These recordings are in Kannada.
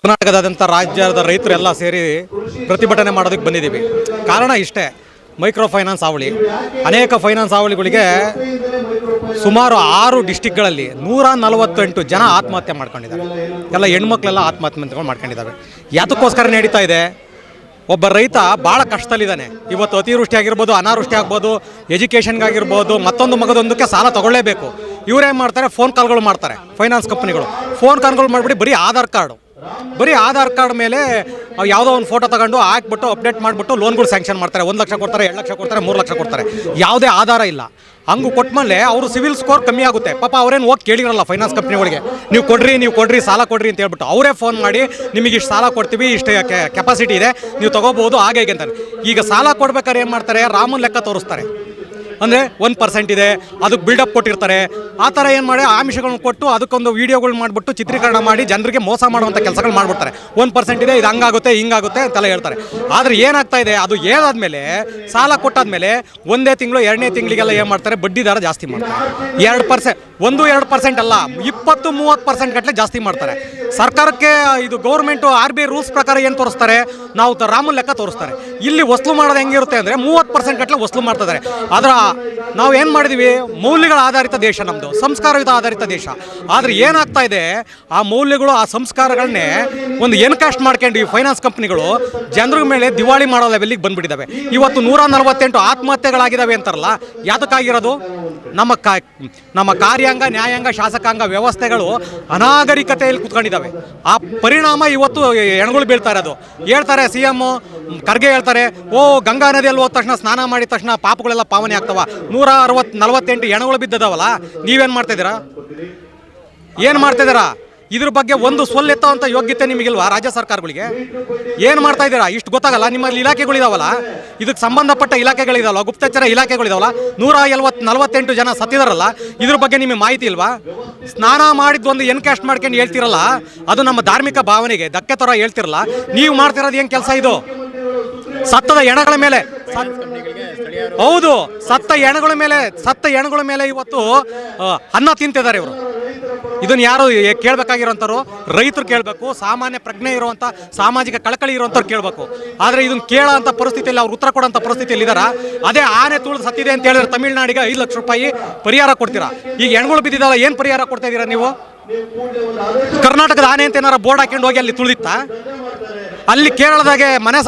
ಕರ್ನಾಟಕದಾದ್ಯಂತ ರಾಜ್ಯದ ರೈತರೆಲ್ಲ ಸೇರಿ ಪ್ರತಿಭಟನೆ ಮಾಡೋದಕ್ಕೆ ಬಂದಿದ್ದೀವಿ. ಕಾರಣ ಇಷ್ಟೇ, ಮೈಕ್ರೋ ಫೈನಾನ್ಸ್ ಹಾವಳಿ. ಅನೇಕ ಫೈನಾನ್ಸ್ ಹಾವಳಿಗಳಿಗೆ ಸುಮಾರು 6 ಡಿಸ್ಟಿಕ್ಗಳಲ್ಲಿ 148 ಜನ ಆತ್ಮಹತ್ಯೆ ಮಾಡ್ಕೊಂಡಿದ್ದಾರೆ. ಎಲ್ಲ ಹೆಣ್ಮಕ್ಳೆಲ್ಲ ಆತ್ಮಹತ್ಯೆ ಮಾಡ್ಕೊಂಡಿದ್ದಾವೆ. ಯಾತಕ್ಕೋಸ್ಕರ ನಡೀತಾ ಇದೆ? ಒಬ್ಬ ರೈತ ಭಾಳ ಕಷ್ಟದಲ್ಲಿದ್ದಾನೆ. ಇವತ್ತು ಅತಿವೃಷ್ಟಿ ಆಗಿರ್ಬೋದು, ಅನಾವೃಷ್ಟಿ ಆಗ್ಬೋದು, ಎಜುಕೇಷನ್ಗಾಗಿರ್ಬೋದು, ಮತ್ತೊಂದು ಮಗದೊಂದಕ್ಕೆ ಸಾಲ ತೊಗೊಳ್ಳೇಬೇಕು. ಇವರೇನು ಮಾಡ್ತಾರೆ? ಫೋನ್ ಕಾಲ್ಗಳು ಮಾಡ್ತಾರೆ. ಫೈನಾನ್ಸ್ ಕಂಪ್ನಿಗಳು ಫೋನ್ ಕಾಲ್ಗಳು ಮಾಡಿಬಿಟ್ಟು ಬರೀ ಆಧಾರ್ ಕಾರ್ಡ್ ಮೇಲೆ ಯಾವುದೋ ಒಂದು ಫೋಟೋ ತಗೊಂಡು ಹಾಕ್ಬಿಟ್ಟು ಅಪ್ಡೇಟ್ ಮಾಡಿಬಿಟ್ಟು ಲೋನ್ಗಳು ಸ್ಯಾಂಕ್ಷನ್ ಮಾಡ್ತಾರೆ. 1 ಲಕ್ಷ ಕೊಡ್ತಾರೆ, 2 ಲಕ್ಷ ಕೊಡ್ತಾರೆ, 3 ಲಕ್ಷ ಕೊಡ್ತಾರೆ. ಯಾವುದೇ ಆಧಾರ ಇಲ್ಲ. ಹಂಗೆ ಕೊಟ್ಟಮೇಲೆ ಅವರು ಸಿವಿಲ್ ಸ್ಕೋರ್ ಕಮ್ಮಿ ಆಗುತ್ತೆ. ಪಾಪ ಅವರೇನು ಹೋಗಿ ಕೇಳಿರಲ್ಲ ಫೈನಾನ್ಸ್ ಕಂಪ್ನಿಗಳಿಗೆ, ನೀವು ಕೊಡ್ರಿ ಸಾಲ ಕೊಡ್ರಿ ಅಂತ ಹೇಳ್ಬಿಟ್ಟು ಅವರೇ ಫೋನ್ ಮಾಡಿ ನಿಮಗೆ ಇಷ್ಟು ಸಾಲ ಕೊಡ್ತೀವಿ, ಇಷ್ಟು ಕೆಪಾಸಿಟಿ ಇದೆ, ನೀವು ತೊಗೋಬೋದು ಹಾಗೆ ಅಂತಾರೆ. ಈಗ ಸಾಲ ಕೊಡ್ಬೇಕಾದ್ರೆ ಏನು ಮಾಡ್ತಾರೆ? ರಾಮನ್ ಲೆಕ್ಕ ತೋರಿಸ್ತಾರೆ. ಅಂದರೆ 1% ಇದೆ, ಅದಕ್ಕೆ ಬಿಲ್ಡಪ್ ಕೊಟ್ಟಿರ್ತಾರೆ. ಆ ಥರ ಏನು ಮಾಡಿ ಆಮಿಷಗಳನ್ನ ಕೊಟ್ಟು ಅದಕ್ಕೊಂದು ವೀಡಿಯೋಗಳು ಮಾಡಿಬಿಟ್ಟು ಚಿತ್ರೀಕರಣ ಮಾಡಿ ಜನರಿಗೆ ಮೋಸ ಮಾಡುವಂಥ ಕೆಲಸಗಳು ಮಾಡಿಬಿಡ್ತಾರೆ. 1% ಇದೆ, ಇದು ಹಂಗಾಗುತ್ತೆ ಹಿಂಗಾಗುತ್ತೆ ಅಂತೆಲ್ಲ ಹೇಳ್ತಾರೆ. ಆದರೆ ಏನಾಗ್ತಾ ಇದೆ? ಅದು ಹೇಳಾದ್ಮೇಲೆ, ಸಾಲ ಕೊಟ್ಟಾದ್ಮೇಲೆ 1ನೇ ತಿಂಗಳು 2ನೇ ತಿಂಗಳಿಗೆಲ್ಲ ಏನು ಮಾಡ್ತಾರೆ? ಬಡ್ಡಿ ದರ ಜಾಸ್ತಿ ಮಾಡ್ತಾರೆ. 2%, 1-2% ಅಲ್ಲ, 20-30% ಗಟ್ಟಲೆ ಜಾಸ್ತಿ ಮಾಡ್ತಾರೆ. ಸರ್ಕಾರಕ್ಕೆ ಇದು ಗೌರ್ಮೆಂಟು RBI ರೂಲ್ಸ್ ಪ್ರಕಾರ ಏನು ತೋರಿಸ್ತಾರೆ? ನಾವು ರಾಮನ್ ಲೆಕ್ಕ ತೋರಿಸ್ತಾರೆ. ಇಲ್ಲಿ ವಸೂಲು ಮಾಡೋದು ಹೆಂಗಿರುತ್ತೆ ಅಂದರೆ 30% ಗಟ್ಟಲೆ ವಸೂಲು ಮಾಡ್ತಿದ್ದಾರೆ. ಅದರ ನಾವು ಏನು ಮಾಡಿದ್ವಿ? ಮೌಲ್ಯಗಳ ಆಧಾರಿತ ದೇಶ ನಮ್ಮದು, ಸಂಸ್ಕಾರಯುತ ಆಧಾರಿತ ದೇಶ. ಆದರೆ ಏನಾಗ್ತಾ ಇದೆ? ಆ ಮೌಲ್ಯಗಳು, ಆ ಸಂಸ್ಕಾರಗಳನ್ನೇ ಒಂದು ಎನ್ಕ್ಯಾಸ್ಟ್ ಮಾಡ್ಕೊಂಡು ಈ ಫೈನಾನ್ಸ್ ಕಂಪ್ನಿಗಳು ಜನರ ಮೇಲೆ ದಿವಾಳಿ ಮಾಡೋ ಲೆವೆಲ್ಲಿಗೆ ಬಂದುಬಿಟ್ಟಿದ್ದಾವೆ. ಇವತ್ತು 148 ಆತ್ಮಹತ್ಯೆಗಳಾಗಿದ್ದಾವೆ ಅಂತಾರಲ್ಲ, ಯಾತಕ್ಕಾಗಿರೋದು? ನಮ್ಮ ಕಾರ್ಯಾಂಗ, ನ್ಯಾಯಾಂಗ, ಶಾಸಕಾಂಗ ವ್ಯವಸ್ಥೆಗಳು ಅನಾಗರಿಕತೆಯಲ್ಲಿ ಕುತ್ಕೊಂಡಿದ್ದಾವೆ. ಆ ಪರಿಣಾಮ ಇವತ್ತು ಹೆಣ್ಗಳು ಬೀಳ್ತಾ ಇರೋದು. ಹೇಳ್ತಾರೆ CM ಖರ್ಗೆ ಹೇಳ್ತಾರೆ, ಗಂಗಾ ನದಿಯಲ್ಲಿ ಹೋದ ತಕ್ಷಣ, ಸ್ನಾನ ಮಾಡಿದ ತಕ್ಷಣ ಪಾಪಗಳೆಲ್ಲ ಪಾವನೆ ಆಗ್ತವ. 148 ಹೆಣಗಳು ಬಿದ್ದದವಲ್ಲ, ನೀವೇನು ಮಾಡ್ತಾಯಿದ್ದೀರಾ? ಏನು ಮಾಡ್ತಾಯಿದ್ದೀರಾ? ಇದ್ರ ಬಗ್ಗೆ ಒಂದು ಎತ್ತುವಂಥ ಯೋಗ್ಯತೆ ನಿಮಗಿಲ್ವಾ ರಾಜ್ಯ ಸರ್ಕಾರಗಳಿಗೆ? ಏನು ಮಾಡ್ತಾ ಇದ್ದೀರಾ? ಇಷ್ಟು ಗೊತ್ತಾಗಲ್ಲ? ನಿಮ್ಮಲ್ಲಿ ಇಲಾಖೆಗಳಿದಾವಲ್ಲ, ಇದಕ್ಕೆ ಸಂಬಂಧಪಟ್ಟ ಇಲಾಖೆಗಳಿದಾವಲ್ಲ, ಗುಪ್ತಚರ ಇಲಾಖೆಗಳಿದಾವಲ್ಲ, 148 ಜನ ಸತ್ತಿದಾರಲ್ಲ, ಇದ್ರ ಬಗ್ಗೆ ನಿಮಗೆ ಮಾಹಿತಿ ಇಲ್ವಾ? ಸ್ನಾನ ಮಾಡಿದ್ದೊಂದು ಎನ್ಕ್ಯಾಸ್ಟ್ ಮಾಡ್ಕೊಂಡು ಹೇಳ್ತಿರಲ್ಲ, ಅದು ನಮ್ಮ ಧಾರ್ಮಿಕ ಭಾವನೆಗೆ ಧಕ್ಕೆ ಥರ ಹೇಳ್ತಿರಲ್ಲ. ನೀವು ಮಾಡ್ತಿರೋದು ಏನು ಕೆಲಸ ಇದು? ಸತ್ತದ ಹೆಣಗಳ ಮೇಲೆ, ಹೌದು, ಸತ್ತ ಹೆಣಗಳ ಮೇಲೆ ಇವತ್ತು ಅನ್ನ ತಿಂತಿದ್ದಾರೆ ಇವರು. ಇದನ್ನು ಯಾರು ಕೇಳಬೇಕಾಗಿರೋಂಥವ್ರು? ರೈತರು ಕೇಳಬೇಕು, ಸಾಮಾನ್ಯ ಪ್ರಜ್ಞೆ ಇರುವಂಥ, ಸಾಮಾಜಿಕ ಕಳಕಳಿ ಇರುವಂಥವ್ರು ಕೇಳಬೇಕು. ಆದರೆ ಇದನ್ನು ಕೇಳೋ ಅಂಥ ಪರಿಸ್ಥಿತಿಯಲ್ಲಿ, ಅವ್ರು ಉತ್ತರ ಕೊಡೋಂಥ ಪರಿಸ್ಥಿತಿಯಲ್ಲಿ ಇದ್ದಾರಾ? ಅದೇ ಆನೆ ತುಳಿದು ಸತ್ತಿದೆ ಅಂತ ಹೇಳಿದ್ರೆ ತಮಿಳ್ನಾಡಿಗೆ 5 ಲಕ್ಷ ರೂಪಾಯಿ ಪರಿಹಾರ ಕೊಡ್ತೀರಾ. ಈಗ ಹೆಣ್ಗಳು ಬಿದ್ದಿದ್ದಲ್ಲ, ಏನು ಪರಿಹಾರ ಕೊಡ್ತಾ ಇದ್ದೀರಾ ನೀವು? ಕರ್ನಾಟಕದ ಆನೆ ಅಂತ ಏನಾರ ಬೋರ್ಡ್ ಹಾಕೊಂಡು ಹೋಗಿ ಅಲ್ಲಿ ತುಳಿದಿತ್ತಾ? ಅಲ್ಲಿ ಕೇರಳದಾಗೆ ಮನೆ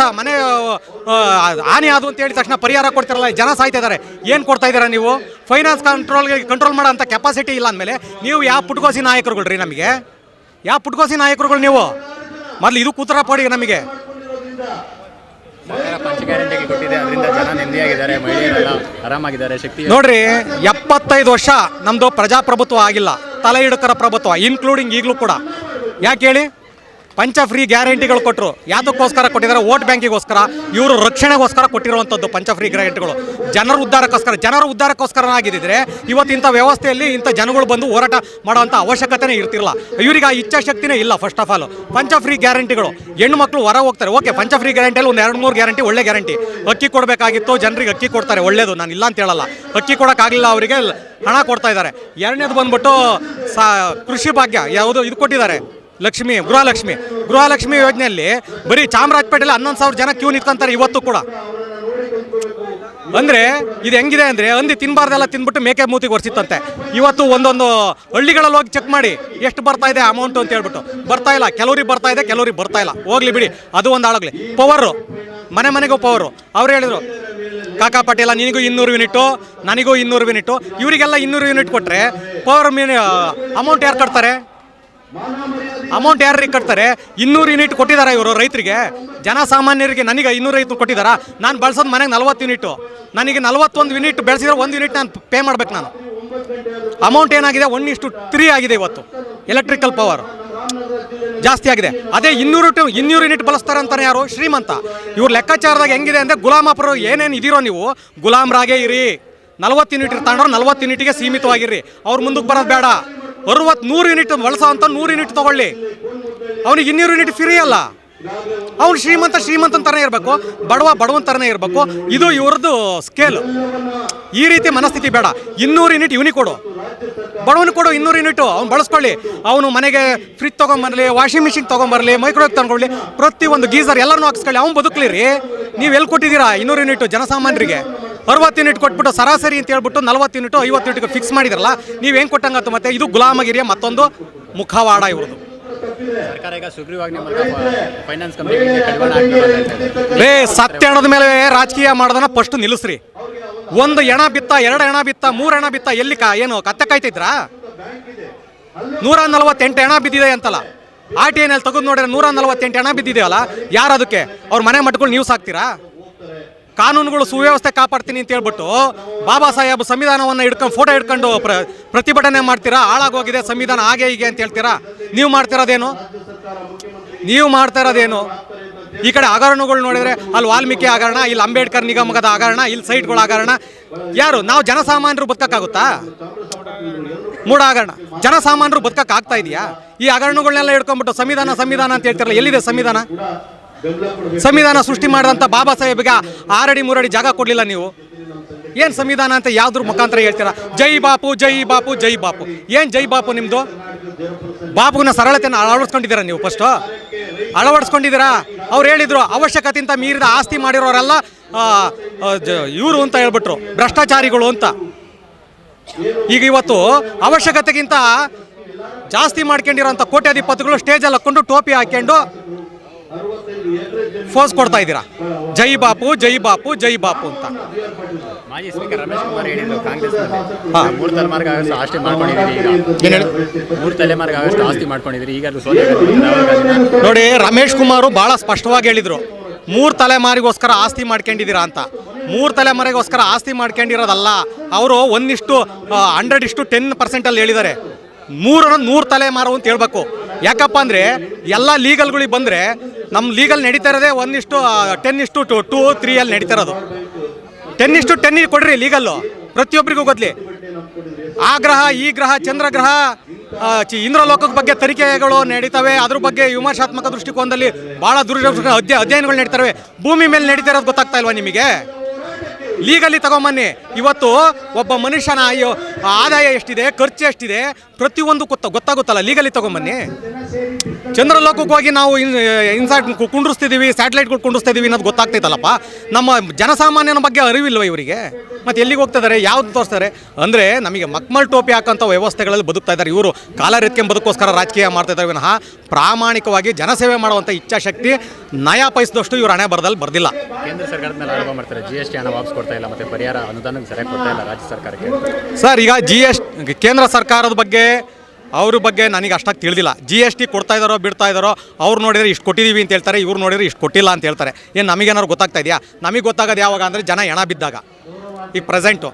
ಹಾನಿ ಆದು ಅಂತ ಹೇಳಿದ ತಕ್ಷಣ ಪರಿಹಾರ ಕೊಡ್ತಿರಲ್ಲ, ಜನ ಸಾಯ್ತಾ ಇದ್ದಾರೆ. ಏನು ಕೊಡ್ತಾ ಇದ್ದೀರಾ ನೀವು? ಫೈನಾನ್ಸ್ ಕಂಟ್ರೋಲ್ ಮಾಡೋ ಅಂಥ ಕೆಪಾಸಿಟಿ ಇಲ್ಲ ಅಂದಮೇಲೆ ನೀವು ಯಾವ ಪುಟ್ಕೋಸಿ ನಾಯಕರುಗಳು ರೀ? ನಮಗೆ ಯಾವ ಪುಟ್ಕೋಸಿ ನಾಯಕರುಗಳು ನೀವು? ಮೊದಲು ಇದು ಕೂತರ ಪಡಿ ನಮಗೆ. ನೋಡ್ರಿ, 75 ವರ್ಷ ನಮ್ಮದು ಪ್ರಜಾಪ್ರಭುತ್ವ ಆಗಿಲ್ಲ, ತಲೆ ಹಿಡಕರ ಪ್ರಭುತ್ವ, ಇನ್ಕ್ಲೂಡಿಂಗ್ ಈಗಲೂ ಕೂಡ. ಯಾಕೆ ಹೇಳಿ? ಪಂಚ ಫ್ರೀ ಗ್ಯಾರಂಟಿಗಳು ಕೊಟ್ಟರು. ಯಾವುದಕ್ಕೋಸ್ಕರ ಕೊಟ್ಟಿದ್ದಾರೆ? ವೋಟ್ ಬ್ಯಾಂಕಿಗೋಸ್ಕರ, ಇವರು ರಕ್ಷಣೆಗೋಸ್ಕರ ಕೊಟ್ಟಿರುವಂಥದ್ದು ಪಂಚ ಫ್ರೀ ಗ್ಯಾರಂಟಿಗಳು. ಜನರ ಉದ್ಧಾರಕ್ಕೋಸ್ಕರ ಆಗಿದ್ದರೆ ಇವತ್ತು ಇಂಥ ವ್ಯವಸ್ಥೆಯಲ್ಲಿ ಇಂಥ ಜನಗಳು ಬಂದು ಹೋರಾಟ ಮಾಡೋವಂಥ ಅವಶ್ಯಕತೆನೇ ಇರ್ತಿರಲ್ಲ. ಇವರಿಗೆ ಆ ಇಚ್ಛಾಶಕ್ತಿನೇ ಇಲ್ಲ. ಫಸ್ಟ್ ಆಫ್ ಆಲ್ ಪಂಚ ಫ್ರೀ ಗ್ಯಾರಂಟಿಗಳು, ಹೆಣ್ಣು ಮಕ್ಕಳು ಹೊರ ಹೋಗ್ತಾರೆ. ಓಕೆ, ಪಂಚ ಫ್ರೀ ಗ್ಯಾರಂಟಿಯಲ್ಲಿ ಒಂದು 2-3 ಗ್ಯಾರಂಟಿ ಒಳ್ಳೆ ಗ್ಯಾರಂಟಿ. ಅಕ್ಕಿ ಕೊಡಬೇಕಾಗಿತ್ತು, ಜನರಿಗೆ ಅಕ್ಕಿ ಕೊಡ್ತಾರೆ, ಒಳ್ಳೇದು, ನಾನು ಇಲ್ಲ ಅಂತ ಹೇಳಲ್ಲ. ಅಕ್ಕಿ ಕೊಡೋಕ್ಕಾಗಲಿಲ್ಲ ಅವರಿಗೆ, ಹಣ ಕೊಡ್ತಾ ಇದ್ದಾರೆ. ಎರಡನೇದು ಬಂದ್ಬಿಟ್ಟು ಕೃಷಿ ಭಾಗ್ಯ, ಯಾವುದು ಇದು ಕೊಟ್ಟಿದ್ದಾರೆ, ಗೃಹಲಕ್ಷ್ಮಿ ಯೋಜನೆಯಲ್ಲಿ ಬರೀ ಚಾಮರಾಜಪೇಟೆಯಲ್ಲಿ 11,000 ಜನ ಕ್ಯೂ ನಿಂತ್ಕೊಂತಾರೆ ಇವತ್ತು ಕೂಡ. ಅಂದರೆ ಇದು ಹೆಂಗಿದೆ ಅಂದರೆ, ಹಂದಿ ತಿನ್ನಬಾರ್ದೆಲ್ಲ ತಿಂದ್ಬಿಟ್ಟು ಮೇಕೆ ಮೂತಿಗೆ ಒರೆಸಿತ್ತಂತೆ. ಇವತ್ತು ಒಂದೊಂದು ಹಳ್ಳಿಗಳಲ್ಲಿ ಹೋಗಿ ಚೆಕ್ ಮಾಡಿ ಎಷ್ಟು ಬರ್ತಾ ಇದೆ ಅಮೌಂಟು ಅಂತ ಹೇಳ್ಬಿಟ್ಟು. ಬರ್ತಾ ಇಲ್ಲ, ಕೆಲವ್ರಿಗೆ ಬರ್ತಾ ಇದೆ, ಕೆಲವ್ರಿಗೆ ಬರ್ತಾ ಇಲ್ಲ. ಹೋಗ್ಲಿ ಬಿಡಿ, ಅದು ಒಂದು ಆಳಾಗಲಿ. ಪವರು, ಮನೆಗೂ ಪವರು. ಅವ್ರು ಹೇಳಿದರು, ಕಾಕಾ ಪಾಟೀಲ ನಿನಗೂ 200 ಯೂನಿಟು, ನನಗೂ 200 ಯೂನಿಟು, ಇವರಿಗೆಲ್ಲ 200 ಯೂನಿಟ್ ಕೊಟ್ಟರೆ ಪವರ್ ಅಮೌಂಟ್ ಯಾರು ಕಟ್ತಾರೆ? ಅಮೌಂಟ್ ಯಾರಿಗೆ ಕಟ್ತಾರೆ? 200 ಯೂನಿಟ್ ಕೊಟ್ಟಿದ್ದಾರೆ ಇವರು ರೈತರಿಗೆ, ಜನಸಾಮಾನ್ಯರಿಗೆ. ನನಗೆ 250 ಕೊಟ್ಟಿದ್ದಾರಾ? ನಾನು ಬಳಸೋದು ಮನೆಗೆ 40 ಯೂನಿಟು. ನನಗೆ 41 ಯೂನಿಟ್ ಬೆಳೆಸಿದ್ರೆ 1 ಯೂನಿಟ್ ನಾನು ಪೇ ಮಾಡ್ಬೇಕು. ನಾನು ಅಮೌಂಟ್ ಏನಾಗಿದೆ? 1:3 ಆಗಿದೆ ಇವತ್ತು. ಎಲೆಕ್ಟ್ರಿಕಲ್ ಪವರ್ ಜಾಸ್ತಿ ಆಗಿದೆ. ಅದೇ 200 ಯೂನಿಟ್ ಬಳಸ್ತಾರೆ ಅಂತಾನೆ ಯಾರು? ಶ್ರೀಮಂತ. ಇವ್ರ ಲೆಕ್ಕಾಚಾರದಾಗ ಹೆಂಗಿದೆ ಅಂದರೆ, ಗುಲಾಮಪುರ ಏನೇನು ಇದಿರೋ ನೀವು ಗುಲಾಮ್ರಾಗೇ ಇರಿ. 40 ಯೂನಿಟ್ ತಗೊಂಡ್ರೆ 40 ಯೂನಿಟ್ಗೆ ಸೀಮಿತವಾಗಿರ್ರಿ. ಅವ್ರು ಮುಂದಕ್ಕೆ ಬರೋದು ಬೇಡ. 100 ಯೂನಿಟ್ ಬಳಸೋ ಅಂತ 100 ಯೂನಿಟ್ ತೊಗೊಳ್ಳಿ. ಅವನಿಗೆ 200 ಯೂನಿಟ್ ಫ್ರೀ ಅಲ್ಲ. ಅವ್ನು ಶ್ರೀಮಂತನ ಥರನೇ ಇರಬೇಕು, ಬಡವನ ಥರನೇ ಇರಬೇಕು. ಇದು ಇವ್ರದ್ದು ಸ್ಕೇಲು. ಈ ರೀತಿ ಮನಸ್ಥಿತಿ ಬೇಡ. 200 ಯೂನಿಟ್ ಇವನಿಗೆ ಕೊಡು, ಬಡವನಿಗೆ ಕೊಡು 200 ಯೂನಿಟು, ಅವ್ನು ಬಳಸ್ಕೊಳ್ಳಿ. ಅವನು ಮನೆಗೆ ಫ್ರಿಜ್ ತೊಗೊಂಬರಲಿ, ವಾಷಿಂಗ್ ಮಿಷಿನ್ ತೊಗೊಂಬರಲಿ, ಮೈಕ್ರೋವೇವ್ ತಗೊಂಡ್ಕೊಳ್ಳಿ, ಪ್ರತಿಯೊಂದು ಗೀಸರ್ ಎಲ್ಲರೂ ಹಾಕ್ಸ್ಕೊಳ್ಳಿ, ಅವ್ನು ಬದುಕಲಿ ರೀ. ನೀವು ಎಲ್ಲಿ ಕೊಟ್ಟಿದ್ದೀರಾ 200 ಯೂನಿಟು ಜನಸಾಮಾನ್ಯರಿಗೆ? 60 ಯೂನಿಟ್ ಕೊಟ್ಬಿಟ್ಟು ಸರಾಸರಿ ಅಂತ ಹೇಳ್ಬಿಟ್ಟು 40 ಯೂನಿಟು 50 ಯೂನಿಟ್ಗೆ ಫಿಕ್ಸ್ ಮಾಡಿದ್ರಲ್ಲ, ನೀವು ಹೆಂಗೆ ಕೊಟ್ಟಂಗತ್ತು? ಮತ್ತೆ ಇದು ಗುಲಾಮಗಿರಿಯ ಮತ್ತೊಂದು ಮುಖವಾಡ ಇವ್ರದ್ದು. ಸರ್ಕಾರ ಈಗ ಸುಗ್ರೀವಾಜ್ಞೆ ಫೈನಾನ್ಸ್ ಕಂಪನಿಗಳಿಗೆ ಕಡಿವಾಣ ಹಾಕ್ತಾರೆ. ರೇ ಸತ್ಯ ಹಣದ ಮೇಲೆ ರಾಜಕೀಯ ಮಾಡೋದನ್ನ ಫಸ್ಟ್ ನಿಲ್ಲಿಸ್ರಿ. ಒಂದು ಎಣ ಬಿತ್ತ, 2 ಎಣ ಬಿತ್ತ, 3 ಎಣ ಬಿತ್ತ, ಎಲ್ಲಿ ಏನು ಕತ್ತೆ ಕಾಯ್ತಿದ್ರಾ? 148 ಎಣ ಬಿದ್ದಿದೆ ಅಂತಲ್ಲ, RTIನಲ್ಲಿ ತೆಗೆದು ನೋಡಿದ್ರೆ 148 ಎಣ ಬಿದ್ದಿದೆಯಲ್ಲ. ಯಾರು ಅದಕ್ಕೆ? ಅವ್ರ ಮನೆ ಮಟ್ಗಳು ನ್ಯೂಸ್ ಹಾಕ್ತೀರಾ? ಕಾನೂನುಗಳು ಸುವ್ಯವಸ್ಥೆ ಕಾಪಾಡ್ತೀನಿ ಅಂತ ಹೇಳ್ಬಿಟ್ಟು ಬಾಬಾ ಸಾಹೇಬ್ ಸಂವಿಧಾನವನ್ನು ಹಿಡ್ಕೊಂಡು ಫೋಟೋ ಹಿಡ್ಕೊಂಡು ಪ್ರತಿಭಟನೆ ಮಾಡ್ತೀರಾ? ಹಾಳಾಗೋಗಿದೆ ಸಂವಿಧಾನ ಹಾಗೆ ಹೀಗೆ ಅಂತ ಹೇಳ್ತೀರಾ? ನೀವು ಮಾಡ್ತಾ ಇರೋದೇನು? ಈ ಕಡೆ ಹಗರಣಗಳು ನೋಡಿದರೆ ಅಲ್ಲಿ ವಾಲ್ಮೀಕಿ ಹಗರಣ, ಇಲ್ಲಿ ಅಂಬೇಡ್ಕರ್ ನಿಗಮದ ಹಗರಣ, ಇಲ್ಲಿ ಸೈಟ್ಗಳ ಹಗರಣ. ಯಾರು ನಾವು ಜನಸಾಮಾನ್ಯರು ಬದುಕಕ್ಕಾಗುತ್ತಾ? ಮೂಢ ಹಗರಣ. ಜನಸಾಮಾನ್ಯರು ಬದುಕಕ್ಕೆ ಆಗ್ತಾ ಇದೆಯಾ? ಈ ಹಗರಣಗಳನ್ನೆಲ್ಲ ಹಿಡ್ಕೊಂಡ್ಬಿಟ್ಟು ಸಂವಿಧಾನ ಅಂತ ಹೇಳ್ತಿರಲ್ಲ, ಎಲ್ಲಿದೆ ಸಂವಿಧಾನ? ಸಂವಿಧಾನ ಸೃಷ್ಟಿ ಮಾಡಿದಂಥ ಬಾಬಾ ಸಾಹೇಬ್ಗೆ 6 ಅಡಿ 3 ಅಡಿ ಜಾಗ ಕೊಡಲಿಲ್ಲ ನೀವು. ಏನು ಸಂವಿಧಾನ ಅಂತ ಯಾವ್ದ್ರ ಮುಖಾಂತರ ಹೇಳ್ತೀರಾ? ಜೈ ಬಾಪು ಜೈ ಬಾಪು ಜೈ ಬಾಪು. ಏನು ಜೈ ಬಾಪು ನಿಮ್ಮದು? ಬಾಪುನ ಸರಳತೆಯನ್ನು ಅಳವಡಿಸ್ಕೊಂಡಿದ್ದೀರಾ ನೀವು? ಫಸ್ಟು ಅಳವಡಿಸ್ಕೊಂಡಿದ್ದೀರಾ? ಅವ್ರು ಹೇಳಿದರು ಅವಶ್ಯಕತೆಗಿಂತ ಮೀರಿದ ಆಸ್ತಿ ಮಾಡಿರೋರೆಲ್ಲ ಇವರು ಅಂತ ಹೇಳ್ಬಿಟ್ರು, ಭ್ರಷ್ಟಾಚಾರಿಗಳು ಅಂತ. ಈಗ ಇವತ್ತು ಅವಶ್ಯಕತೆಗಿಂತ ಜಾಸ್ತಿ ಮಾಡ್ಕೊಂಡಿರೋಂಥ ಕೋಟ್ಯಾಧಿಪತಿಗಳು ಸ್ಟೇಜಲ್ಲಿ ಹಾಕ್ಕೊಂಡು ಟೋಪಿ ಹಾಕ್ಕೊಂಡು ಫೋರ್ಸ್ ಕೊಡ್ತಾ ಇದ್ದೀರಾ, ಜೈ ಬಾಪು ಜೈ ಬಾಪು ಜೈ ಬಾಪು ಅಂತ. ಮಾಜಿ ಸ್ಪೀಕರ್ ರಮೇಶ್ ಕುಮಾರ್ ಹೇಳಿದ್ರು ಕಾಂಗ್ರೆಸ್ನಲ್ಲಿ 3 ತಲೆಮಾರಿಗೆ ಆಗಷ್ಟು ಆಸ್ತಿ ಮಾಡ್ಕೊಂಡಿದ್ದೀರಿ. ಈಗ 3 ತಲೆಮಾರಿಗೆ ಆಗಷ್ಟು ಆಸ್ತಿ ಮಾಡ್ಕೊಂಡಿದ್ದೀರಿ. ಈಗ ನೋಡಿ, ರಮೇಶ್ ಕುಮಾರು ಭಾಳ ಸ್ಪಷ್ಟವಾಗಿ ಹೇಳಿದರು, 3 ತಲೆಮಾರಿಗೋಸ್ಕರ ಆಸ್ತಿ ಮಾಡ್ಕೊಂಡಿದ್ದೀರಾ ಅಂತ. 3 ತಲೆಮಾರಿಗೋಸ್ಕರ ಆಸ್ತಿ ಮಾಡ್ಕೊಂಡಿರೋದಲ್ಲ, ಅವರು 1:10% ಹೇಳಿದ್ದಾರೆ. 100 ತಲೆಮಾರು ಅಂತ ಹೇಳ್ಬೇಕು. ಯಾಕಪ್ಪ ಅಂದರೆ ಎಲ್ಲ ಲೀಗಲ್ಗಳಿಗೆ ಬಂದರೆ ನಮ್ಮ ಲೀಗಲ್ ನಡೀತಾ ಇರೋದೇ 1:10:2, 3 ಅಲ್ಲಿ ನಡೀತಾ ಇರೋದು. 10:10 ಕೊಡ್ರಿ ಲೀಗಲ್ಲು, ಪ್ರತಿಯೊಬ್ಬರಿಗೂ ಗೊತ್ತಲಿ. ಆ ಗ್ರಹ, ಈ ಗ್ರಹ, ಚಂದ್ರಗ್ರಹ, ಇಂದ್ರಲೋಕದ ಬಗ್ಗೆ ತನಿಖೆಗಳು ನಡೀತವೆ. ಅದ್ರ ಬಗ್ಗೆ ವಿಮರ್ಶಾತ್ಮಕ ದೃಷ್ಟಿಕೋನದಲ್ಲಿ ಭಾಳ ಅಧ್ಯಯನಗಳು ನಡೀತವೆ. ಭೂಮಿ ಮೇಲೆ ನಡೀತಾ ಇರೋದು ಗೊತ್ತಾಗ್ತಾ ಇಲ್ವಾ ನಿಮಗೆ? ಲೀಗಲಿ ತಗೊಂಬನ್ನಿ. ಇವತ್ತು ಒಬ್ಬ ಮನುಷ್ಯನ ಆದಾಯ ಎಷ್ಟಿದೆ, ಖರ್ಚು ಎಷ್ಟಿದೆ, ಪ್ರತಿಯೊಂದು ಗೊತ್ತಾಗುತ್ತಲ್ಲ. ಲೀಗಲಿ ತಗೊಂಬನ್ನಿ. ಚಂದ್ರಲೋಕಕ್ಕೆ ಹೋಗಿ ನಾವು ಇನ್ಸೈಟ್ ಕುಂಡ್ರಿಸ್ತಿದ್ದೀವಿ, ಸ್ಯಾಟಲೈಟ್ಗಳು ಕುಂಡ್ರಿಸ್ತಾ ಇದ್ದೀವಿ ಅನ್ನೋದು ಗೊತ್ತಾಗ್ತೈತಲ್ಲಪ್ಪ. ನಮ್ಮ ಜನಸಾಮಾನ್ಯನ ಬಗ್ಗೆ ಅರಿವಿಲ್ವ ಇವರಿಗೆ? ಮತ್ತು ಎಲ್ಲಿಗೆ ಹೋಗ್ತಿದ್ದಾರೆ, ಯಾವ್ದು ತೋರಿಸ್ತಾರೆ ಅಂದರೆ ನಮಗೆ ಮಕ್ಮಲ್ ಟೋಪಿ ಹಾಕೋಂಥ ವ್ಯವಸ್ಥೆಗಳಲ್ಲಿ ಬದುಕ್ತಾ ಇದ್ದಾರೆ. ಇವರು ಕಾಲರೆತ್ಕೆ ಬದುಕೋಸ್ಕರ ರಾಜಕೀಯ ಮಾಡ್ತಾ ಇದ್ದಾರೆ ವಿನಃ ಪ್ರಾಮಾಣಿಕವಾಗಿ ಜನಸೇವೆ ಮಾಡುವಂಥ ಇಚ್ಛಾಶಕ್ತಿ ನಯಾ ಪೈಸದಷ್ಟು ಇವರು ಹಣೆ ಬರದಲ್ಲಿ ಬರ್ದಿಲ್ಲ. ಕೇಂದ್ರ ಸರ್ಕಾರದ ಮೇಲೆ ಆರೋಪ ಮಾಡ್ತಾರೆ, GST ಹಣ ವಾಪಸ್ ಕೊಡ್ತಾ ಇಲ್ಲ, ಮತ್ತು ಪರಿಹಾರ ಅನುದಾನಕ್ಕೆ ಸರಿಯಾಗಿ ಕೊಡ್ತಾ ಇಲ್ಲ ರಾಜ್ಯ ಸರ್ಕಾರಕ್ಕೆ. ಸರ್, ಈಗ ಕೇಂದ್ರ ಸರ್ಕಾರದ ಬಗ್ಗೆ ಅವ್ರ ಬಗ್ಗೆ ನನಗೆ ಅಷ್ಟಾಗಿ ತಿಳಿದಿಲ್ಲ. GST ಕೊಡ್ತಾ ಇದ್ದಾರೋ ಬಿಡ್ತಾ ಇದ್ದಾರೋ, ಅವ್ರು ನೋಡಿದರೆ ಇಷ್ಟು ಕೊಟ್ಟಿದ್ದೀವಿ ಅಂತ ಹೇಳ್ತಾರೆ, ಇವ್ರು ನೋಡಿದರೆ ಇಷ್ಟು ಕೊಟ್ಟಿಲ್ಲ ಅಂತ ಹೇಳ್ತಾರೆ. ಏನು ನಮಗೇನಾದ್ರು ಗೊತ್ತಾಗ್ತಾ ಇದೆಯಾ? ನಮಗೆ ಗೊತ್ತಾಗೋದು ಯಾವಾಗ ಅಂದರೆ ಜನ ಹೆಣ ಬಿದ್ದಾಗ. ಈಗ ಪ್ರೆಸೆಂಟು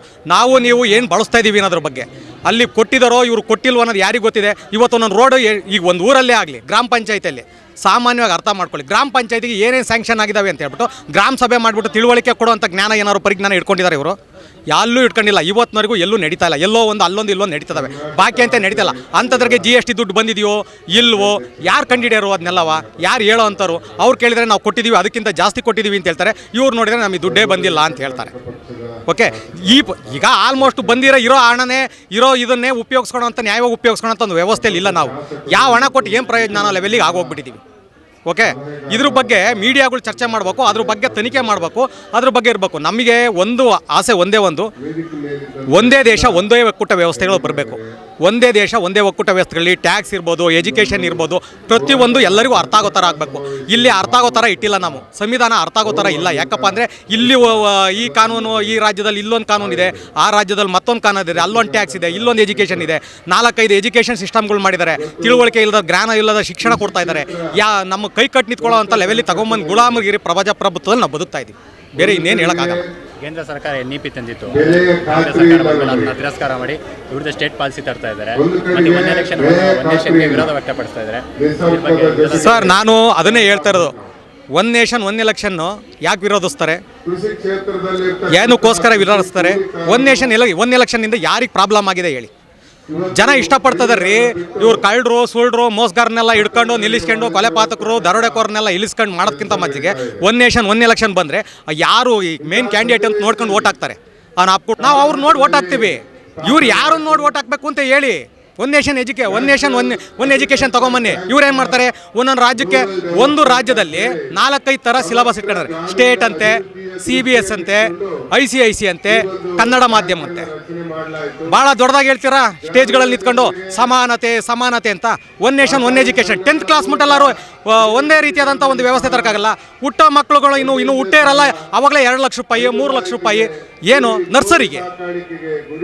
ನೀವು ಏನು ಬಳಸ್ತಾ ಇದ್ದೀವಿ ಅನ್ನೋದ್ರ ಬಗ್ಗೆ, ಅಲ್ಲಿ ಕೊಟ್ಟಿದ್ದಾರೋ ಇವ್ರು ಕೊಟ್ಟಿಲ್ವೋ ಅನ್ನೋದು ಯಾರಿಗೆ ಗೊತ್ತಿದೆ? ಇವತ್ತು ಒಂದೊಂದು ರೋಡು, ಈಗ ಒಂದು ಊರಲ್ಲೇ ಆಗಲಿ, ಗ್ರಾಮ ಪಂಚಾಯತಿಯಲ್ಲಿ ಸಾಮಾನ್ಯವಾಗಿ ಅರ್ಥ ಮಾಡ್ಕೊಳ್ಳಿ. ಗ್ರಾಮ ಪಂಚಾಯತಿಗೆ ಏನೇನು ಸ್ಯಾಂಕ್ಷನ್ ಆಗಿದ್ದಾವೆ ಅಂತ ಹೇಳ್ಬಿಟ್ಟು ಗ್ರಾಮ ಸಭೆ ಮಾಡಿಬಿಟ್ಟು ತಿಳುವಳಿಕೆ ಕೊಡುವಂಥ ಜ್ಞಾನ ಏನಾದ್ರು ಪರಿಜ್ಞಾನ ಇಟ್ಕೊಂಡಿದ್ದಾರೆ ಇವರು? ಎಲ್ಲೂ ಇಟ್ಕೊಂಡಿಲ್ಲ. ಇವತ್ತಿನವರೆಗೂ ಎಲ್ಲೂ ನಡೀತಾ ಇಲ್ಲ. ಎಲ್ಲೋ ಒಂದು ಅಲ್ಲೊಂದು ಇಲ್ಲೊಂದು ನಡೀತದವೆ, ಬಾಕಿ ಅಂತ ನಡೀತಲ್ಲ. ಅಂಥದ್ರಿಗೆ GST ದುಡ್ಡು ಬಂದಿದೆಯೋ ಇಲ್ವೋ, ಯಾರು ಕಂಡಿಡ್ಯಾರೋ ಅದನ್ನೆಲ್ಲವ, ಯಾರು ಹೇಳೋ ಅಂತಾರು? ಅವ್ರು ಕೇಳಿದರೆ ನಾವು ಕೊಟ್ಟಿದ್ದೀವಿ, ಅದಕ್ಕಿಂತ ಜಾಸ್ತಿ ಕೊಟ್ಟಿದ್ದೀವಿ ಅಂತ ಹೇಳ್ತಾರೆ. ಇವ್ರು ನೋಡಿದರೆ ನಮಗೆ ದುಡ್ಡೇ ಬಂದಿಲ್ಲ ಅಂತ ಹೇಳ್ತಾರೆ. ಓಕೆ, ಈಗ ಆಲ್ಮೋಸ್ಟ್ ಇರೋ ಹಣನೇ ಇದನ್ನೇ ಉಪಯೋಗಿಸ್ಕೊಳ್ಳೋಂಥ, ನ್ಯಾಯವಾಗಿ ಉಪಯೋಗಿಸ್ಕೊಳ್ಳೋಂಥ ಒಂದು ವ್ಯವಸ್ಥೆಯಲ್ಲಿ ಇಲ್ಲ ನಾವು. ಯಾವ ಹಣ ಕೊಟ್ಟು ಏನು ಪ್ರಯೋಜನ ಅನ್ನೋ ಲೆವೆಲ್ಲಿಗೆ ಆಗೋಗ್ಬಿಟ್ಟಿದ್ದೀವಿ. ಓಕೆ, ಇದ್ರ ಬಗ್ಗೆ ಮೀಡಿಯಾಗಳು ಚರ್ಚೆ ಮಾಡಬೇಕು, ಅದ್ರ ಬಗ್ಗೆ ತನಿಖೆ ಮಾಡಬೇಕು, ಅದ್ರ ಬಗ್ಗೆ ಇರಬೇಕು. ನಮಗೆ ಒಂದು ಆಸೆ ಒಂದೇ ದೇಶ ಒಂದೇ ಒಕ್ಕೂಟ ವ್ಯವಸ್ಥೆಗಳು ಬರಬೇಕು. ಒಂದೇ ದೇಶ ಒಂದೇ ಒಕ್ಕೂಟ ವ್ಯವಸ್ಥೆಗಳಲ್ಲಿ ಟ್ಯಾಕ್ಸ್ ಇರ್ಬೋದು, ಎಜುಕೇಷನ್ ಇರ್ಬೋದು, ಪ್ರತಿಯೊಂದು ಎಲ್ಲರಿಗೂ ಅರ್ಥ ಆಗೋ ಥರ ಆಗಬೇಕು. ಇಲ್ಲಿ ಅರ್ಥ ಆಗೋ ಥರ ಇಟ್ಟಿಲ್ಲ ನಾವು. ಸಂವಿಧಾನ ಅರ್ಥ ಆಗೋ ಥರ ಇಲ್ಲ. ಯಾಕಪ್ಪ ಅಂದರೆ ಇಲ್ಲಿ ಈ ಕಾನೂನು, ಈ ರಾಜ್ಯದಲ್ಲಿ ಇಲ್ಲೊಂದು ಕಾನೂನು ಇದೆ, ಆ ರಾಜ್ಯದಲ್ಲಿ ಮತ್ತೊಂದು ಕಾನೂನು ಇದೆ, ಅಲ್ಲೊಂದು ಟ್ಯಾಕ್ಸ್ ಇದೆ, ಇಲ್ಲೊಂದು ಎಜುಕೇಷನ್ ಇದೆ, 4-5 ಎಜುಕೇಷನ್ ಸಿಸ್ಟಮ್ಗಳು ಮಾಡಿದ್ದಾರೆ. ತಿಳುವಳಿಕೆ ಇಲ್ಲದ, ಜ್ಞಾನ ಇಲ್ಲದ ಶಿಕ್ಷಣ ಕೊಡ್ತಾ ಇದ್ದಾರೆ. ನಮ್ಮ ಕೈ ಕಟ್ಟು ನಿಂತ್ಕೊಳ್ಳೋ ಅಂಥ ಲೆವೆಲ್ಲಿ ತಗೊಂಬಂದು ಗುಲಾಮಗಿರಿ ಪ್ರಜಾಪ್ರಭುತ್ವದಲ್ಲಿ ನಾವು ಬದುಕ್ತಾ ಇದ್ದೀವಿ. ಬೇರೆ ಇನ್ನೇನು ಹೇಳೋಕ್ಕಾಗಲ್ಲ. ಕೇಂದ್ರ ಸರ್ಕಾರ NEP ತಂದಿತ್ತು, ಕಾಂಗ್ರೆಸ್ ಸರ್ಕಾರ ಬಂದಮೇಲೆ ಅದನ್ನ ತಿರಸ್ಕಾರ ಮಾಡಿ ಇವ್ರದ್ದು ಸ್ಟೇಟ್ ಪಾಲಿಸಿ ತರ್ತಾ ಇದ್ದಾರೆ. ಮತ್ತು ಒನ್ ನೇಷನ್ಗೆ ವಿರೋಧ ವ್ಯಕ್ತಪಡಿಸ್ತಾ ಇದ್ದಾರೆ. ಸರ್, ನಾನು ಅದನ್ನೇ ಹೇಳ್ತಾ ಇರೋದು. ಒನ್ ನೇಷನ್ ಒನ್ ಎಲೆಕ್ಷನ್ನು ಯಾಕೆ ವಿರೋಧಿಸ್ತಾರೆ? ಏನಕ್ಕೋಸ್ಕರ ವಿರೋಧಿಸ್ತಾರೆ? ಒನ್ ನೇಷನ್ ಒನ್ ಎಲೆಕ್ಷನ್ನಿಂದ ಯಾರಿಗೆ ಪ್ರಾಬ್ಲಮ್ ಆಗಿದೆ ಹೇಳಿ? ಜನ ಇಷ್ಟಪಡ್ತದಾರೆ ರೀ. ಇವ್ರು ಕಳ್ಳರು, ಸುಳ್ಳು, ಮೋಸಗಾರನ್ನೆಲ್ಲ ಹಿಡ್ಕೊಂಡು ನಿಲ್ಲಿಸ್ಕೊಂಡು, ಕೊಲೆ ಪಾತಕರು, ದರೋಡೆಕೋರನ್ನೆಲ್ಲ ಇಳಿಸ್ಕೊಂಡು ಮಾಡೋದಕ್ಕಿಂತ ಮಚ್ಚಿಗೆ ಒನ್ ನೇಷನ್ ಒನ್ ಎಲೆಕ್ಷನ್ ಬಂದರೆ ಯಾರು ಈ ಮೇನ್ ಕ್ಯಾಂಡಿಡೇಟ್ ಅಂತ ನೋಡ್ಕೊಂಡು ಓಟ್ ಹಾಕ್ತಾರೆ. ನಾವು ಅವ್ರು ನೋಡಿ ಓಟ್ ಹಾಕ್ತೀವಿ. ಇವ್ರು ಯಾರನ್ನು ನೋಡಿ ಓಟ್ ಹಾಕಬೇಕು ಅಂತ ಹೇಳಿ. ಒನ್ ನೇಷನ್ ಒನ್ ಎಜುಕೇಷನ್ ತೊಗೊಂಬನ್ನಿ. ಇವ್ರು ಏನು ಮಾಡ್ತಾರೆ, ಒಂದೊಂದು ರಾಜ್ಯಕ್ಕೆ ಒಂದು ರಾಜ್ಯದಲ್ಲಿ 4-5 ಥರ ಸಿಲೆಬಸ್ ಇಟ್ಕೊಂಡ್ರೆ, ಸ್ಟೇಟ್ ಅಂತೆ, CBS ಅಂತೆ, ICIC ಅಂತೆ, ಕನ್ನಡ ಮಾಧ್ಯಮ ಅಂತೆ. ಭಾಳ ದೊಡ್ಡದಾಗಿ ಹೇಳ್ತೀರಾ ಸ್ಟೇಜ್ಗಳಲ್ಲಿ ನಿಂತ್ಕೊಂಡು ಸಮಾನತೆ ಅಂತ. One nation one education 10th class ಮುಟ್ಟಲ್ಲಾರು ಒಂದೇ ರೀತಿಯಾದಂಥ ಒಂದು ವ್ಯವಸ್ಥೆ ತರಕಾಗಲ್ಲ. ಹುಟ್ಟೋ ಮಕ್ಕಳುಗಳು ಇನ್ನೂ ಹುಟ್ಟೇ ಇರಲ್ಲ, ಅವಾಗಲೇ 2 ಲಕ್ಷ ರೂಪಾಯಿ 3 ಲಕ್ಷ ರೂಪಾಯಿ ಏನು ನರ್ಸರಿಗೆ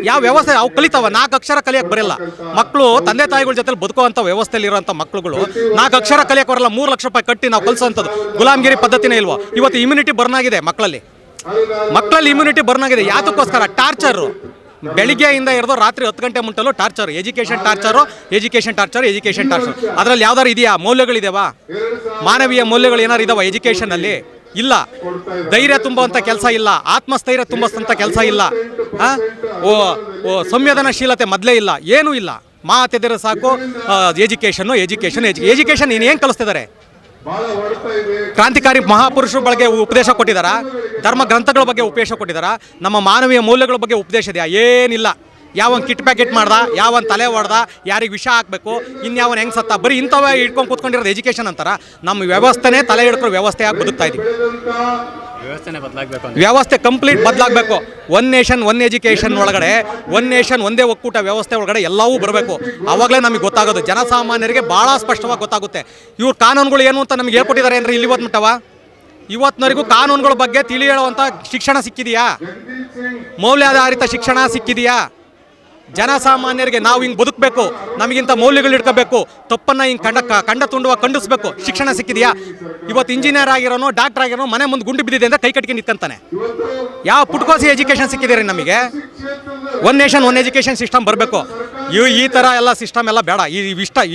ಯಾವ ವ್ಯವಸ್ಥೆ ಅವು ಕಲಿತಾವ. 4 ಅಕ್ಷರ ಕಲಿಯಕ್ಕೆ ಬರಲ್ಲ ಮಕ್ಕಳು. ತಂದೆ ತಾಯಿಗಳ ಜೊತೆ ಬದುಕುವಂಥ ವ್ಯವಸ್ಥೆಯಲ್ಲಿ ಇರೋಂಥ ಮಕ್ಕಳುಗಳು 4 ಅಕ್ಷರ ಕಲಿಯಕ್ಕೆ ಬರಲ್ಲ. 3 ಲಕ್ಷ ರೂಪಾಯಿ ಕಟ್ಟಿ ನಾವು ಕಲಿಸೋಂಥದ್ದು ಗುಲಾಮ್ಗಿರಿ ಪದ್ಧತಿನೇ ಇಲ್ವೋ. ಇವತ್ತು ಇಮ್ಯುನಿಟಿ ಬರ್ನ್ ಆಗಿದೆ ಮಕ್ಕಳಲ್ಲಿ ಇಮ್ಯುನಿಟಿ ಬರ್ನ್ ಆಗಿದೆ. ಯಾತಕ್ಕೋಸ್ಕರ? ಟಾರ್ಚರು. ಬೆಳಿಗ್ಗೆಯಿಂದ ಹಿಡಿದು ರಾತ್ರಿ 10 ಗಂಟೆ ಮುಟ್ಟಲು ಟಾರ್ಚರ್, ಎಜುಕೇಷನ್ ಟಾರ್ಚರು. ಅದರಲ್ಲಿ ಯಾವ್ದಾರು ಇದೆಯಾ? ಮೌಲ್ಯಗಳಿದಾವಾ? ಮಾನವೀಯ ಮೌಲ್ಯಗಳು ಏನಾರು ಇದಾವ ಎಜುಕೇಷನಲ್ಲಿ? ಇಲ್ಲ. ಧೈರ್ಯ ತುಂಬುವಂಥ ಕೆಲಸ ಇಲ್ಲ, ಆತ್ಮಸ್ಥೈರ್ಯ ತುಂಬಿಸ್ತಂಥ ಕೆಲಸ ಇಲ್ಲ, ಸಂವೇದನಾಶೀಲತೆ ಮೊದಲೇ ಇಲ್ಲ, ಏನೂ ಇಲ್ಲ. ಮಾತೆದರೆ ಸಾಕು ಎಜುಕೇಷನ್ ಏನು ಕಲಿಸ್ತಿದ್ದಾರೆ? ಕ್ರಾಂತಿಕಾರಿ ಮಹಾಪುರುಷರ ಬಗ್ಗೆ ಉಪದೇಶ ಕೊಟ್ಟಿದ್ದಾರಾ? ಧರ್ಮ ಗ್ರಂಥಗಳ ಬಗ್ಗೆ ಉಪದೇಶ ಕೊಟ್ಟಿದ್ದಾರಾ? ನಮ್ಮ ಮಾನವೀಯ ಮೌಲ್ಯಗಳ ಬಗ್ಗೆ ಉಪದೇಶ ಇದೆಯಾ? ಏನಿಲ್ಲ. ಯಾವನ್ ಕಿಟ್ ಪ್ಯಾಕೆಟ್ ಮಾಡ್ದ, ಯಾವನ್ ತಲೆ ಹೊಡೆದ, ಯಾರಿಗೆ ವಿಷ ಹಾಕಬೇಕು, ಇನ್ಯಾವನ್ ಹೆಂಗೆ ಸತ್ತ, ಬರೀ ಇಂಥವೇ ಇಟ್ಕೊಂಡು ಕೂತ್ಕೊಂಡಿರೋದು ಎಜುಕೇಷನ್ ಅಂತಾರ. ನಮ್ಮ ವ್ಯವಸ್ಥೆನೇ ತಲೆ ಹಿಡ್ಕೊಂಡು ವ್ಯವಸ್ಥೆಯಾಗಿ ಬದುಕ್ತಾ ಇದ್ದೀವಿ. ವ್ಯವಸ್ಥೆ ಕಂಪ್ಲೀಟ್ ಬದಲಾಗಬೇಕು. ಒನ್ ನೇಷನ್ ಒನ್ ಎಜುಕೇಷನ್ ಒಳಗಡೆ, ಒನ್ ನೇಷನ್ ಒಂದೇ ಒಕ್ಕೂಟ ವ್ಯವಸ್ಥೆ ಒಳಗಡೆ ಎಲ್ಲವೂ ಬರಬೇಕು. ಆವಾಗಲೇ ನಮಗೆ ಗೊತ್ತಾಗೋದು, ಜನಸಾಮಾನ್ಯರಿಗೆ ಭಾಳ ಸ್ಪಷ್ಟವಾಗಿ ಗೊತ್ತಾಗುತ್ತೆ. ಇವ್ರ ಕಾನೂನುಗಳು ಏನು ಅಂತ ನಮ್ಗೆ ಹೇಳ್ಕೊಟ್ಟಿದ್ದಾರೆ ಅಂದರೆ ಇಲ್ಲಿ ಇವತ್ತಿನವರೆಗೂ ಕಾನೂನುಗಳ ಬಗ್ಗೆ ತಿಳಿ ಹೇಳುವಂಥ ಶಿಕ್ಷಣ ಸಿಕ್ಕಿದೆಯಾ? ಮೌಲ್ಯಾಧಾರಿತ ಶಿಕ್ಷಣ ಸಿಕ್ಕಿದೆಯಾ? ಜನಸಾಮಾನ್ಯರಿಗೆ ನಾವು ಹಿಂಗೆ ಬದುಕಬೇಕು, ನಮಗಿಂತ ಮೌಲ್ಯಗಳು ಇಟ್ಕೋಬೇಕು, ತಪ್ಪನ್ನು ಹಿಂಗೆ ಕಂಡ ತುಂಡುವ ಖಂಡಿಸ್ಬೇಕು, ಶಿಕ್ಷಣ ಸಿಕ್ಕಿದೆಯಾ? ಇವತ್ತು ಇಂಜಿನಿಯರ್ ಆಗಿರೋನು, ಡಾಕ್ಟರ್ ಆಗಿರೋನು ಮನೆ ಮುಂದೆ ಗುಂಡು ಬಿದ್ದಿದೆ ಅಂತ ಕೈ ಕಟ್ಕೊಂಡು ನಿಂತ್ಕೊಂತಾನೆ. ಯಾವ ಪುಟ್ಕೋಸಿ ಎಜುಕೇಷನ್ ಸಿಕ್ಕಿದೆ ರೀ ನಮಗೆ? One nation one education system ಬರಬೇಕು. ಈ ಥರ ಎಲ್ಲ ಸಿಸ್ಟಮ್ ಎಲ್ಲ ಬೇಡ.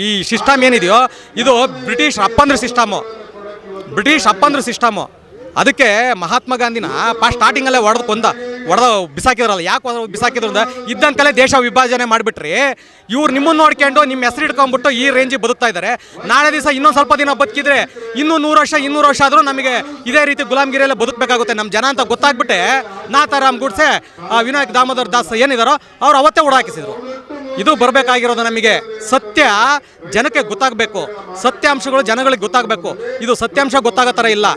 ಈ ಸಿಸ್ಟಮ್ ಏನಿದೆಯೋ ಇದು ಬ್ರಿಟಿಷ್ ಅಪ್ಪಂದ್ರ ಸಿಸ್ಟಮು. ಅದಕ್ಕೆ ಮಹಾತ್ಮ ಗಾಂಧಿನ ಸ್ಟಾರ್ಟಿಂಗಲ್ಲೇ ಹೊಡೆದ ಬಿಸಾಕಿದ್ರಲ್ಲ. ಯಾಕೆ ಬಿಸಾಕಿದ್ರು ಅಂದ್ರೆ ಇದ್ದಂತಲೇ ದೇಶ ವಿಭಜನೆ ಮಾಡಿಬಿಟ್ರಿ. ಇವ್ರು ನಿಮ್ಮನ್ನು ನೋಡ್ಕೊಂಡು ನಿಮ್ಮ ಹೆಸರು ಇಟ್ಕೊಂಡ್ಬಿಟ್ಟು ಈ ರೇಂಜಿಗೆ ಬದುಕ್ತಾ ಇದ್ದಾರೆ. ನಾಳೆ ದಿವಸ ಇನ್ನೊಂದು ಸ್ವಲ್ಪ ದಿನ ಬದುಕಿದ್ರೆ ಇನ್ನೂ 100 ವರ್ಷ ಆದರೂ ನಮಗೆ ಇದೇ ರೀತಿ ಗುಲಾಮ್ಗಿರಿಯಲ್ಲೇ ಬದುಕಬೇಕಾಗುತ್ತೆ. ನಮ್ಮ ಜನ ಅಂತ ಗೊತ್ತಾಗ್ಬಿಟ್ಟೆ ನಾಥಾರಾಮ್ ಗೂಡ್ಸೆ, ವಿನಾಯಕ್ ದಾಮೋದರ್ ದಾಸ್ ಏನಿದಾರೋ ಅವ್ರು ಅವತ್ತೇ ಓಡಾಕಿಸಿದ್ರು. ಇದು ಬರಬೇಕಾಗಿರೋದು ನಮಗೆ. ಸತ್ಯ ಜನಕ್ಕೆ ಗೊತ್ತಾಗಬೇಕು, ಸತ್ಯಾಂಶಗಳು ಜನಗಳಿಗೆ ಗೊತ್ತಾಗಬೇಕು. ಇದು ಸತ್ಯಾಂಶ ಗೊತ್ತಾಗೋ ಥರ ಇಲ್ಲ.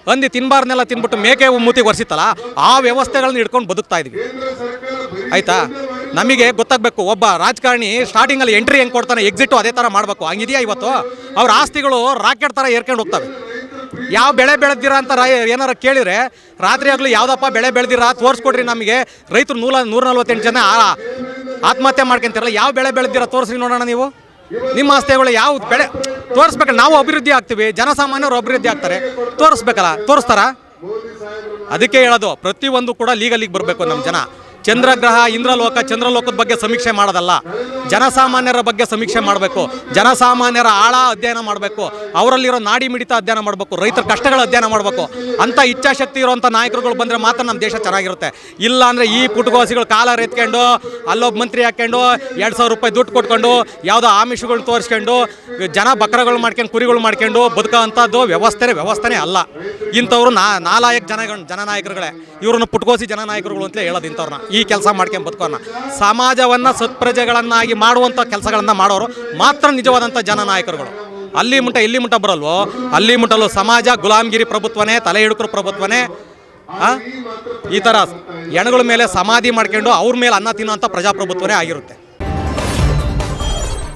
ಹಂದಿ ತಿನ್ಬಾರ್ನೆಲ್ಲ ತಿನ್ಬಿಟ್ಟು ಮೇಕೆ ಮೂತಿಗೆ ಒರೆಸಿತ್ತಲ್ಲ, ಆ ವ್ಯವಸ್ಥೆಗಳನ್ನ ಇಟ್ಕೊಂಡು ಬದುಕ್ತಾ ಇದ್ವಿ. ಆಯಿತಾ? ನಮಗೆ ಗೊತ್ತಾಗಬೇಕು. ಒಬ್ಬ ರಾಜಕಾರಣಿ ಸ್ಟಾರ್ಟಿಂಗಲ್ಲಿ ಎಂಟ್ರಿ ಹೆಂಗೆ ಕೊಡ್ತಾನೆ, ಎಕ್ಸಿಟು ಅದೇ ಥರ ಮಾಡಬೇಕು. ಹಂಗಿದೆಯಾ ಇವತ್ತು? ಅವ್ರ ಆಸ್ತಿಗಳು ರಾಕೆಟ್ ಥರ ಏರ್ಕೊಂಡು ಹೋಗ್ತವೆ. ಯಾವ ಬೆಳೆ ಬೆಳೆದಿರಾ ಅಂತ ಏನಾರ ಕೇಳಿದರೆ ರಾತ್ರಿ ಆಗಲಿ ಯಾವುದಪ್ಪ ಬೆಳೆ ಬೆಳೆದಿರಾ ತೋರಿಸ್ಕೊಡ್ರಿ ನಮಗೆ. ರೈತರು 148 ಜನ ಆತ್ಮಹತ್ಯೆ ಮಾಡ್ಕೊಂತಾರಲ್ಲ, ಯಾವ ಬೆಳೆ ಬೆಳೆದಿರಾ ತೋರಿಸ್ರಿ ನೋಡೋಣ. ನೀವು ನಿಮ್ಮ ಆಸ್ತಿಗಳು ಯಾವ ಬೆಳೆ ತೋರಿಸ್ಬೇಕಲ್ಲ. ನಾವು ಅಭಿವೃದ್ಧಿ ಆಗ್ತೀವಿ, ಜನಸಾಮಾನ್ಯರು ಅಭಿವೃದ್ಧಿ ಆಗ್ತಾರೆ. ತೋರಿಸ್ಬೇಕಲ್ಲ, ತೋರಿಸ್ತಾರಾ? ಅದಕ್ಕೆ ಹೇಳೋದು, ಪ್ರತಿಯೊಂದು ಕೂಡ ಲೀಗಲಿಗೆ ಬರಬೇಕು ನಮ್ಮ ಜನ. ಚಂದ್ರಗ್ರಹ, ಚಂದ್ರಲೋಕದ ಬಗ್ಗೆ ಸಮೀಕ್ಷೆ ಮಾಡೋದಲ್ಲ, ಜನಸಾಮಾನ್ಯರ ಬಗ್ಗೆ ಸಮೀಕ್ಷೆ ಮಾಡಬೇಕು. ಜನಸಾಮಾನ್ಯರ ಆಳ ಅಧ್ಯಯನ ಮಾಡಬೇಕು, ಅವರಲ್ಲಿರೋ ನಾಡಿ ಮಿಡಿತ ಅಧ್ಯಯನ ಮಾಡಬೇಕು, ರೈತರ ಕಷ್ಟಗಳ ಅಧ್ಯಯನ ಮಾಡಬೇಕು. ಅಂಥ ಇಚ್ಛಾಶಕ್ತಿ ಇರುವಂಥ ನಾಯಕರುಗಳು ಬಂದರೆ ಮಾತ್ರ ನಮ್ಮ ದೇಶ ಚೆನ್ನಾಗಿರುತ್ತೆ. ಇಲ್ಲ ಅಂದರೆ ಈ ಪುಟಗೋಸಿಗಳು ಕಾಲರ್ ಎತ್ಕೊಂಡು ಅಲ್ಲೊಬ್ಬ ಮಂತ್ರಿ ಹಾಕ್ಕೊಂಡು 2000 ರೂಪಾಯಿ ದುಡ್ಡು ಕೊಟ್ಕೊಂಡು ಯಾವುದೋ ಆಮಿಷಗಳು ತೋರಿಸ್ಕೊಂಡು ಜನ ಬಕ್ರಗಳು ಮಾಡ್ಕೊಂಡು ಕುರಿಗಳು ಮಾಡ್ಕೊಂಡು ಬದುಕೋ ಅಂಥದ್ದು ವ್ಯವಸ್ಥೆನೇ ಅಲ್ಲ. ಇಂಥವ್ರು ನಾಲಾಯಕ್ ಜನನಾಯಕರುಗಳೇ. ಇವ್ರನ್ನ ಪುಟ್ಕೋಸಿ ಜನನಾಯಕರುಗಳು ಅಂತಲೇ ಹೇಳೋದು ಇಂಥವ್ರನ್ನ. ಈ ಕೆಲಸ ಮಾಡ್ಕೊಂಡು ಬದುಕೋಣ. ಸಮಾಜವನ್ನು ಸತ್ಪ್ರಜೆಗಳನ್ನಾಗಿ ಮಾಡುವಂಥ ಕೆಲಸಗಳನ್ನು ಮಾಡೋರು ಮಾತ್ರ ನಿಜವಾದಂಥ ಜನನಾಯಕರುಗಳು. ಅಲ್ಲಿ ಮುಟ್ಟ ಬರಲ್ವೋ, ಅಲ್ಲಿ ಮುಟ್ಟಲು ಸಮಾಜ ಗುಲಾಮ್ಗಿರಿ ಪ್ರಭುತ್ವನೇ, ತಲೆ ಹಿಡುಕರು ಪ್ರಭುತ್ವನೇ. ಈ ಥರ ಹೆಣಗಳ ಮೇಲೆ ಸಮಾಧಿ ಮಾಡ್ಕೊಂಡು ಅವ್ರ ಮೇಲೆ ಅನ್ನ ತಿನ್ನೋಂಥ ಪ್ರಜಾಪ್ರಭುತ್ವನೇ ಆಗಿರುತ್ತೆ.